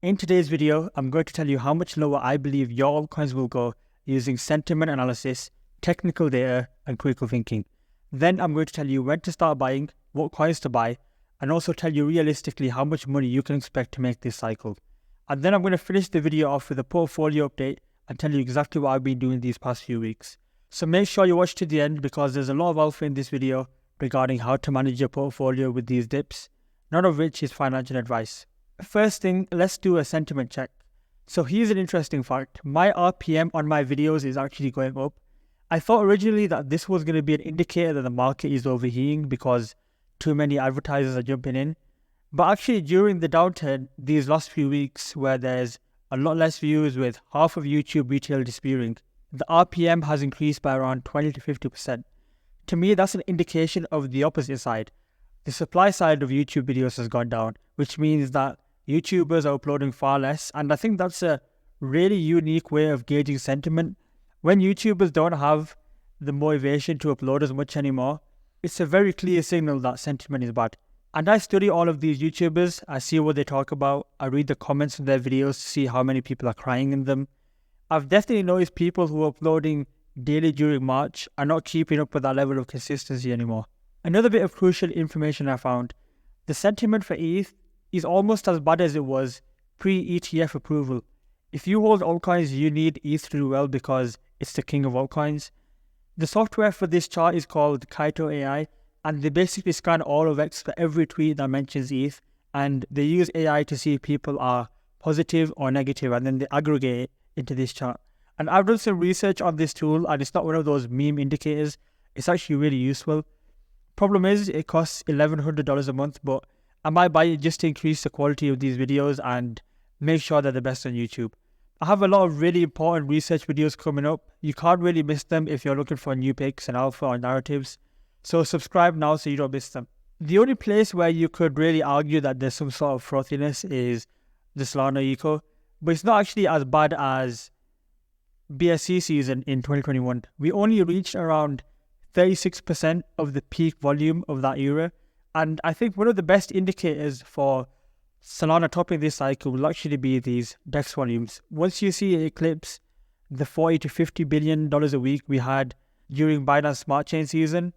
In today's video, I'm going to tell you how much lower I believe your altcoins will go using sentiment analysis, technical data, and critical thinking. Then I'm going to tell you when to start buying, what coins to buy, and also tell you realistically how much money you can expect to make this cycle. And then I'm going to finish the video off with a portfolio update and tell you exactly what I've been doing these past few weeks. So make sure you watch to the end because there's a lot of alpha in this video regarding how to manage your portfolio with these dips, none of which is financial advice. First thing, let's do a sentiment check. So here's an interesting fact. My RPM on my videos is actually going up. I thought originally that this was going to be an indicator that the market is overheating because too many advertisers are jumping in. But actually during the downturn, these last few weeks where there's a lot less views with half of YouTube retail disappearing, the RPM has increased by around 20 to 50%. To me, that's an indication of the opposite side. The supply side of YouTube videos has gone down, which means that YouTubers are uploading far less, and I think that's a really unique way of gauging sentiment. When YouTubers don't have the motivation to upload as much anymore, it's a very clear signal that sentiment is bad. And I study all of these YouTubers, I see what they talk about, I read the comments of their videos to see how many people are crying in them. I've definitely noticed people who are uploading daily during March are not keeping up with that level of consistency anymore. Another bit of crucial information I found, the sentiment for ETH is almost as bad as it was pre-ETF approval. If you hold altcoins, you need ETH to do well because it's the king of altcoins. The software for this chart is called Kaito AI, and they basically scan all of X for every tweet that mentions ETH, and they use AI to see if people are positive or negative, and then they aggregate it into this chart. And I've done some research on this tool, and it's not one of those meme indicators. It's actually really useful. Problem is, it costs $1,100 a month, but I might buy it just to increase the quality of these videos and make sure they're the best on YouTube. I have a lot of really important research videos coming up. You can't really miss them if you're looking for new picks and alpha or narratives. So subscribe now so you don't miss them. The only place where you could really argue that there's some sort of frothiness is the Solana eco, but it's not actually as bad as BSC season in 2021. We only reached around 36% of the peak volume of that era. And I think one of the best indicators for Solana topping this cycle will actually be these DEX volumes. Once you see it eclipse the $40 to $50 billion a week we had during Binance Smart Chain season,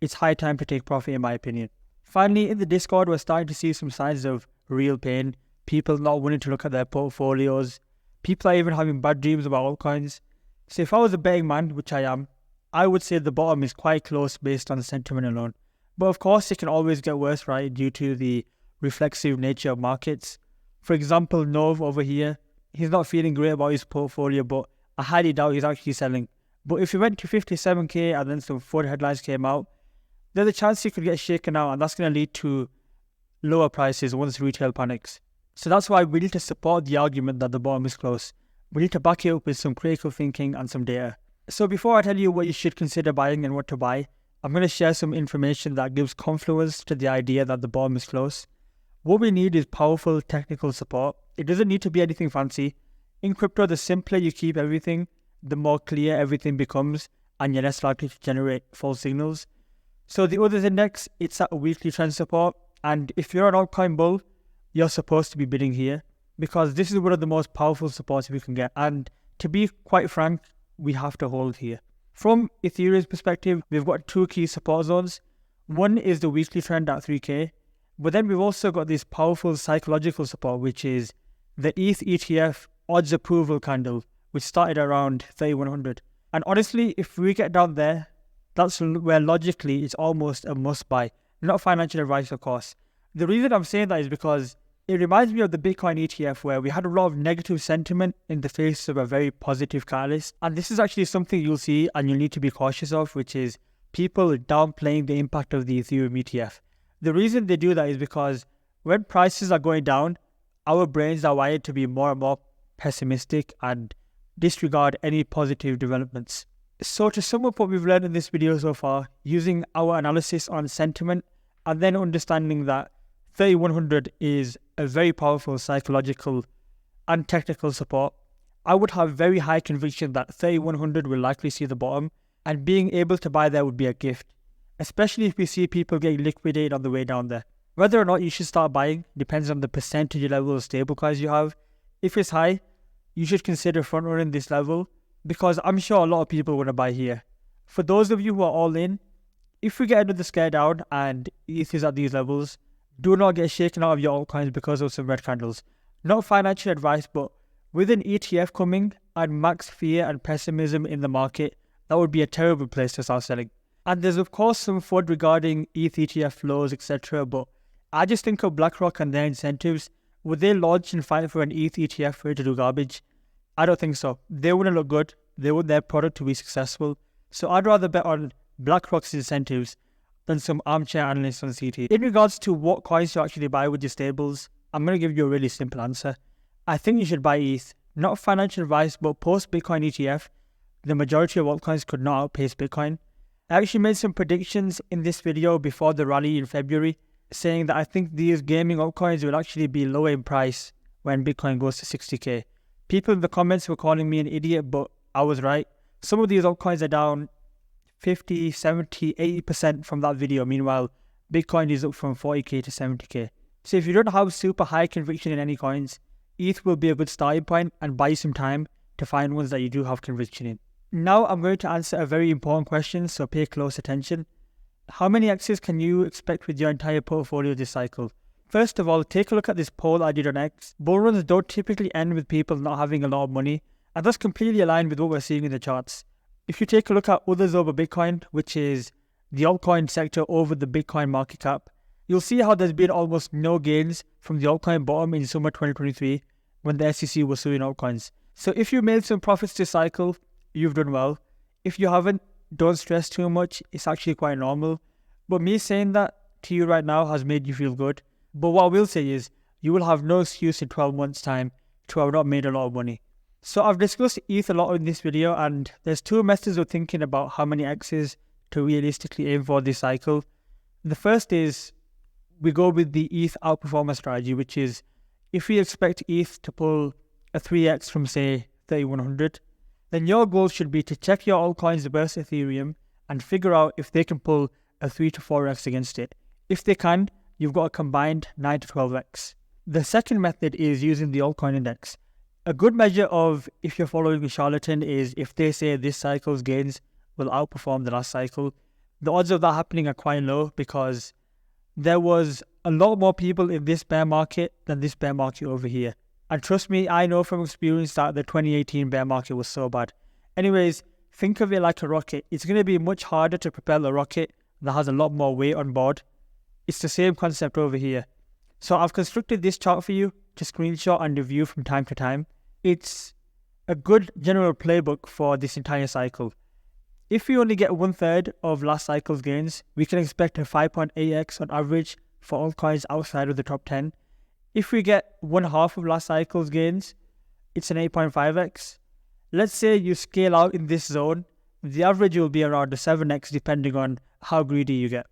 it's high time to take profit in my opinion. Finally, in the Discord, we're starting to see some signs of real pain. People not wanting to look at their portfolios. People are even having bad dreams about altcoins. So if I was a betting man, which I am, I would say the bottom is quite close based on the sentiment alone. But of course, it can always get worse, right, due to the reflexive nature of markets. For example, Nov over here, he's not feeling great about his portfolio, but I highly doubt he's actually selling. But if he went to 57k and then some FUD headlines came out, there's a chance he could get shaken out, and that's going to lead to lower prices once retail panics. So that's why we need to support the argument that the bottom is close. We need to back it up with some critical thinking and some data. So before I tell you what you should consider buying and what to buy, I'm going to share some information that gives confluence to the idea that the bottom is close. What we need is powerful technical support. It doesn't need to be anything fancy. In crypto, the simpler you keep everything, the more clear everything becomes, and you're less likely to generate false signals. So the others index, it's at a weekly trend support, and if you're an altcoin bull, you're supposed to be bidding here, because this is one of the most powerful supports we can get, and to be quite frank, we have to hold here. From Ethereum's perspective, we've got two key support zones. One is the weekly trend at 3k, but then we've also got this powerful psychological support, which is the ETH ETF odds approval candle, which started around 3100. And honestly, if we get down there, that's where logically it's almost a must buy. Not financial advice, of course. The reason I'm saying that is because it reminds me of the Bitcoin ETF where we had a lot of negative sentiment in the face of a very positive catalyst. And this is actually something you'll see and you'll need to be cautious of, which is people downplaying the impact of the Ethereum ETF. The reason they do that is because when prices are going down, our brains are wired to be more and more pessimistic and disregard any positive developments. So to sum up what we've learned in this video so far, using our analysis on sentiment and then understanding that 3100 is a very powerful psychological and technical support, I would have very high conviction that 3100 will likely see the bottom, and being able to buy there would be a gift, especially if we see people getting liquidated on the way down there. Whether or not you should start buying depends on the percentage level of stablecoins you have. If it's high, you should consider front running this level because I'm sure a lot of people want to buy here. For those of you who are all in, if we get another scare down and ETH is at these levels, do not get shaken out of your altcoins because of some red candles. Not financial advice, but with an ETF coming and max fear and pessimism in the market, that would be a terrible place to start selling. And there's of course some FUD regarding ETH ETF flows, etc. But I just think of BlackRock and their incentives. Would they launch and fight for an ETH ETF for it to do garbage? I don't think so. They wouldn't look good. They want their product to be successful. So I'd rather bet on BlackRock's incentives than some armchair analysts on CT. In regards to what coins to actually buy with your stables, I'm going to give you a really simple answer. I think you should buy ETH. Not financial advice, but post-Bitcoin ETF, the majority of altcoins could not outpace Bitcoin. I actually made some predictions in this video before the rally in February, saying that I think these gaming altcoins will actually be lower in price when Bitcoin goes to 60k. People in the comments were calling me an idiot, but I was right. Some of these altcoins are down 50, 70, 80% from that video. Meanwhile, Bitcoin is up from 40k to 70k. So if you don't have super high conviction in any coins, ETH will be a good starting point and buy some time to find ones that you do have conviction in. Now I'm going to answer a very important question, so pay close attention. How many X's can you expect with your entire portfolio this cycle? First of all, take a look at this poll I did on X. Bull runs don't typically end with people not having a lot of money, and that's completely aligned with what we're seeing in the charts. If you take a look at others over Bitcoin, which is the altcoin sector over the Bitcoin market cap, you'll see how there's been almost no gains from the altcoin bottom in summer 2023 when the SEC was suing altcoins. So if you made some profits this cycle, you've done well. If you haven't, don't stress too much. It's actually quite normal. But me saying that to you right now has made you feel good. But what I will say is, you will have no excuse in 12 months' time to have not made a lot of money. So I've discussed ETH a lot in this video, and there's two methods of thinking about how many X's to realistically aim for this cycle. The first is we go with the ETH outperformer strategy, which is if we expect ETH to pull a 3x from say 3100, then your goal should be to check your altcoins versus Ethereum and figure out if they can pull a 3 to 4x against it. If they can, you've got a combined 9 to 12x. The second method is using the altcoin index. A good measure of if you're following a charlatan is if they say this cycle's gains will outperform the last cycle. The odds of that happening are quite low because there was a lot more people in this bear market than this bear market over here. And trust me, I know from experience that the 2018 bear market was so bad. Anyways, think of it like a rocket. It's going to be much harder to propel a rocket that has a lot more weight on board. It's the same concept over here. So I've constructed this chart for you to screenshot and review from time to time. It's a good general playbook for this entire cycle. If we only get 1/3 of last cycle's gains, we can expect a 5.8x on average for altcoins outside of the top 10. If we get 1/2 of last cycle's gains, it's an 8.5x. Let's say you scale out in this zone, the average will be around a 7x depending on how greedy you get.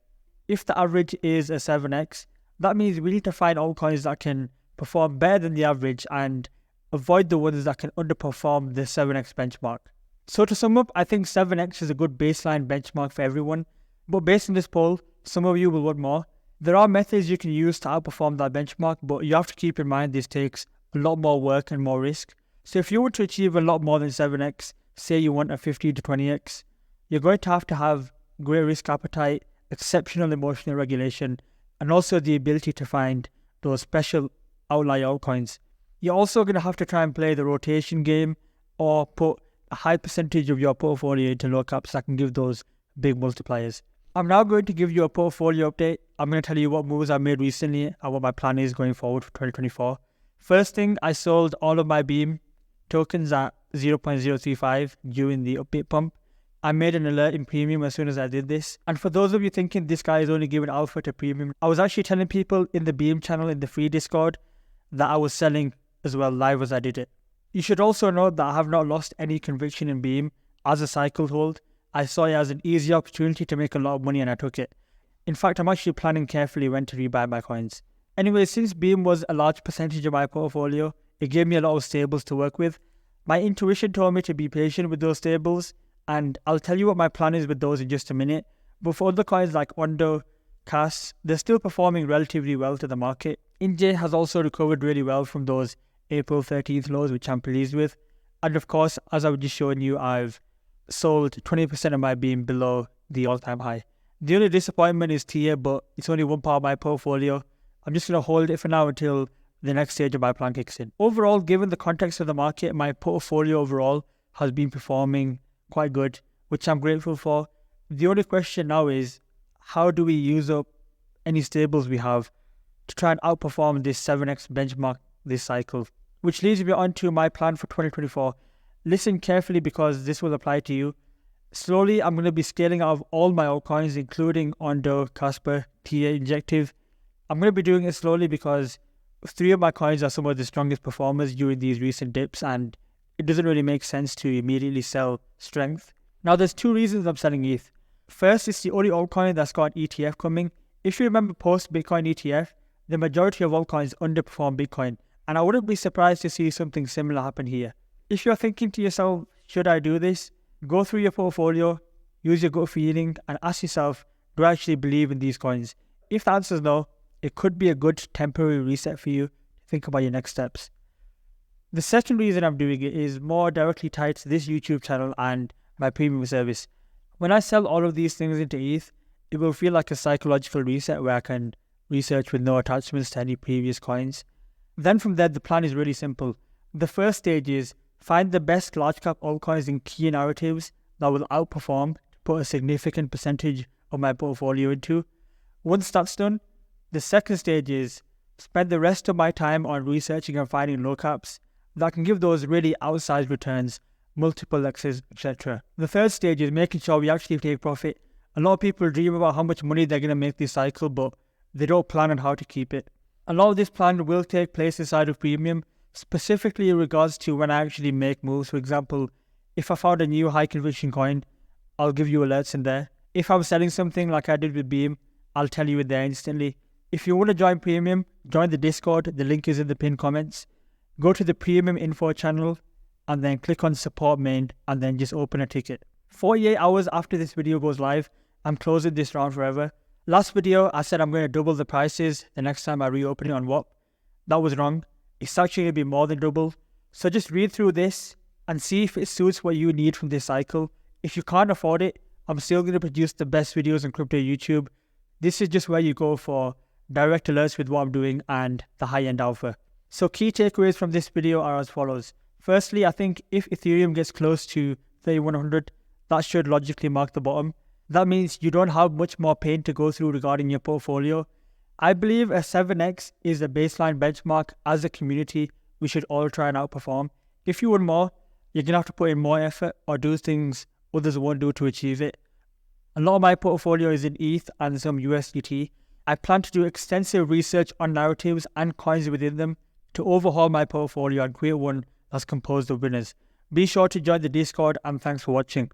If the average is a 7x, that means we need to find altcoins that can perform better than the average and avoid the ones that can underperform the 7x benchmark. So to sum up, I think 7x is a good baseline benchmark for everyone, but based on this poll, some of you will want more. There are methods you can use to outperform that benchmark, but you have to keep in mind this takes a lot more work and more risk. So if you want to achieve a lot more than 7x, say you want a 50 to 20x, you're going to have great risk appetite, exceptional emotional regulation, and also the ability to find those special outlier altcoins. You're also going to have to try and play the rotation game or put a high percentage of your portfolio into low caps that can give those big multipliers. I'm now going to give you a portfolio update. I'm going to tell you what moves I made recently and what my plan is going forward for 2024. First thing, I sold all of my Beam tokens at 0.035 during the update pump. I made an alert in premium as soon as I did this. And for those of you thinking this guy is only giving alpha to premium, I was actually telling people in the Beam channel in the free Discord that I was selling as well live as I did it. You should also know that I have not lost any conviction in Beam as a cycle hold. I saw it as an easy opportunity to make a lot of money and I took it. In fact, I'm actually planning carefully when to rebuy my coins. Anyway, since Beam was a large percentage of my portfolio, it gave me a lot of stables to work with. My intuition told me to be patient with those stables, and I'll tell you what my plan is with those in just a minute. But for other coins like Ondo, CAS, they're still performing relatively well to the market. INJ has also recovered really well from those April 13th lows, which I'm pleased with. And of course, as I've just shown you, I've sold 20% of my beam below the all-time high. The only disappointment is TIA, but it's only one part of my portfolio. I'm just going to hold it for now until the next stage of my plan kicks in. Overall, given the context of the market, my portfolio overall has been performing quite good, which I'm grateful for. The only question now is, how do we use up any stables we have to try and outperform this 7x benchmark this cycle? Which leads me on to my plan for 2024. Listen carefully because this will apply to you. Slowly, I'm going to be scaling out of all my altcoins, including Ondo, Casper, TA, Injective. I'm going to be doing it slowly because 3 of my coins are some of the strongest performers during these recent dips, and it doesn't really make sense to immediately sell strength. Now, there's 2 reasons I'm selling ETH. First, it's the only altcoin that's got an ETF coming. If you remember post-Bitcoin ETF, the majority of altcoins underperform Bitcoin, and I wouldn't be surprised to see something similar happen here. If you're thinking to yourself, should I do this? Go through your portfolio, use your gut feeling, and ask yourself, do I actually believe in these coins? If the answer is no, it could be a good temporary reset for you to think about your next steps. The second reason I'm doing it is more directly tied to this YouTube channel and my premium service. When I sell all of these things into ETH, it will feel like a psychological reset where I can research with no attachments to any previous coins. Then from there, the plan is really simple. The first stage is find the best large cap altcoins in key narratives that will outperform to put a significant percentage of my portfolio into. Once that's done, the second stage is spend the rest of my time on researching and finding low caps that can give those really outsized returns, multiple X's, etc. The third stage is making sure we actually take profit. A lot of people dream about how much money they're going to make this cycle, but they don't plan on how to keep it. A lot of this plan will take place inside of premium, specifically in regards to when I actually make moves. For example, if I found a new high conviction coin, I'll give you alerts in there. If I'm selling something like I did with Beam, I'll tell you in there instantly. If you want to join premium, join the Discord. The link is in the pinned comments. Go to the premium info channel and then click on support main and then just open a ticket. 48 hours after this video goes live, I'm closing this round forever. Last video, I said I'm going to double the prices the next time I reopen it on WAP. That was wrong. It's actually going to be more than double. So just read through this and see if it suits what you need from this cycle. If you can't afford it, I'm still going to produce the best videos on crypto YouTube. This is just where you go for direct alerts with what I'm doing and the high-end alpha. So key takeaways from this video are as follows. Firstly, I think if Ethereum gets close to 3100, that should logically mark the bottom. That means you don't have much more pain to go through regarding your portfolio. I believe a 7x is the baseline benchmark. As a community, we should all try and outperform. If you want more, you're going to have to put in more effort or do things others won't do to achieve it. A lot of my portfolio is in ETH and some USDT. I plan to do extensive research on narratives and coins within them to overhaul my portfolio and create one that's composed of winners. Be sure to join the Discord and thanks for watching.